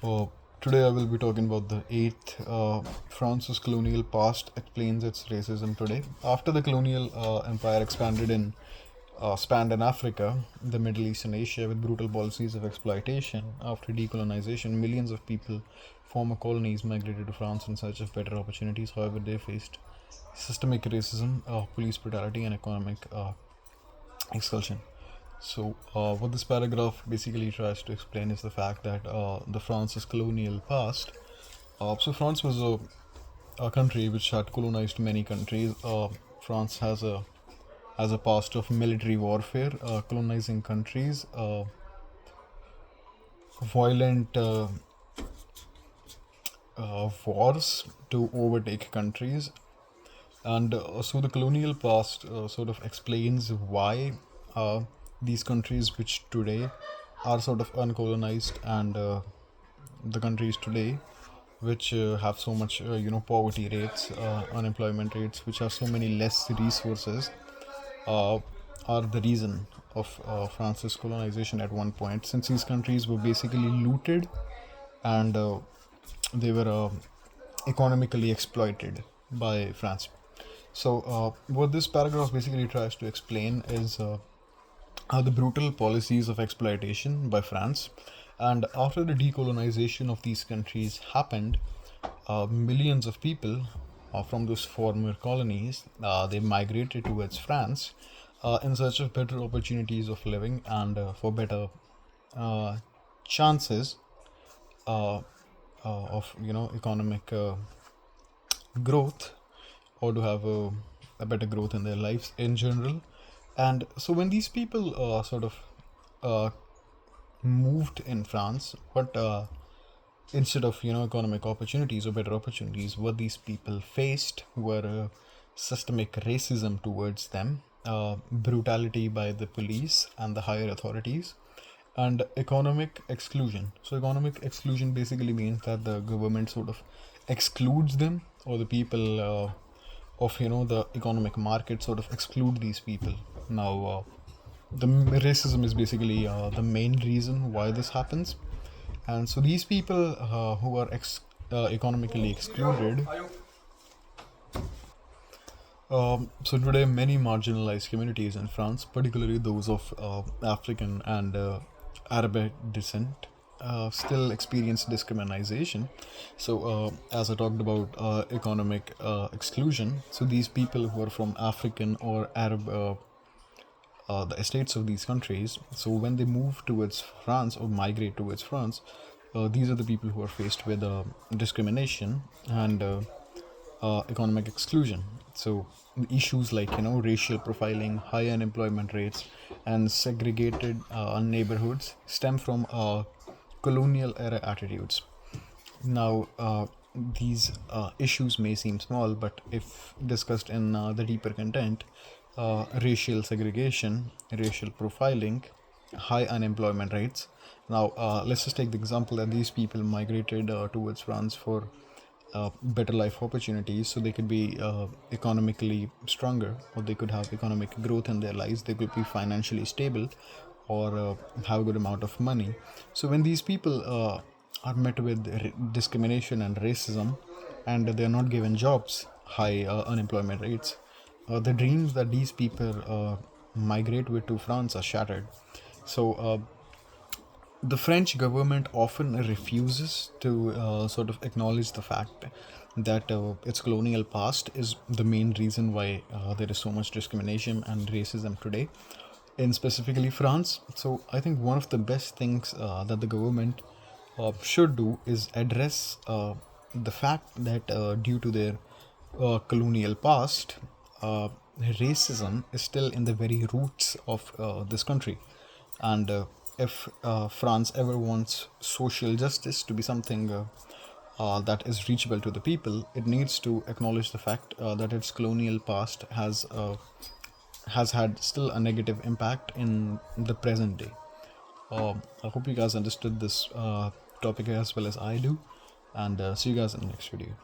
Uh, Today I will be talking about the eighth France's colonial past explains its racism today. After the colonial empire spanned in Africa, the Middle East and Asia with brutal policies of exploitation. After decolonization, millions of people, former colonies, migrated to France in search of better opportunities. However, they faced systemic racism, police brutality, and economic expulsion. What this paragraph basically tries to explain is the fact that the France's colonial past. France was a country which had colonized many countries. France has a past of military warfare, colonizing countries, violent wars to overtake countries, and so the colonial past sort of explains why these countries, which today are sort of uncolonized, and the countries today which have so much poverty rates, unemployment rates, which have so many less resources, uh, are the reason of France's colonization at one point, since these countries were basically looted, and they were economically exploited by France. What this paragraph basically tries to explain is the brutal policies of exploitation by France. And after the decolonization of these countries happened, millions of people from those former colonies they migrated towards France in search of better opportunities of living and for better uh, chances uh, of economic growth, or to have a better growth in their lives in general. And so when these people uh, moved in France, what instead of economic opportunities or better opportunities, what these people faced were systemic racism towards them, brutality by the police and the higher authorities, and economic exclusion. So economic exclusion basically means that the government sort of excludes them, or the people of the economic market sort of exclude these people. Now the racism is basically the main reason why this happens. And so these people who are economically excluded, so today many marginalized communities in France, particularly those of African and Arabic descent, still experience discrimination. As I talked about economic exclusion, so these people who are from African or Arab the estates of these countries. So when they move towards France or migrate towards France, these are the people who are faced with discrimination and economic exclusion. So issues like racial profiling, high unemployment rates, and segregated neighborhoods stem from colonial era attitudes. Now, these issues may seem small, but if discussed in the deeper content, racial segregation, racial profiling, high unemployment rates. Now, let's just take the example that these people migrated towards France for better life opportunities, so they could be economically stronger, or they could have economic growth in their lives, they could be financially stable, or have a good amount of money. So when these people are met with discrimination and racism, and they are not given jobs, high unemployment rates, the dreams that these people migrate with to France are shattered. So the French government often refuses to sort of acknowledge the fact that its colonial past is the main reason why there is so much discrimination and racism today, in specifically France. So I think one of the best things that the government should do is address the fact that due to their colonial past, racism is still in the very roots of this country. And if France ever wants social justice to be something that is reachable to the people, it needs to acknowledge the fact that its colonial past has had still a negative impact in the present day. I hope you guys understood this topic as well as I do, and see you guys in the next video.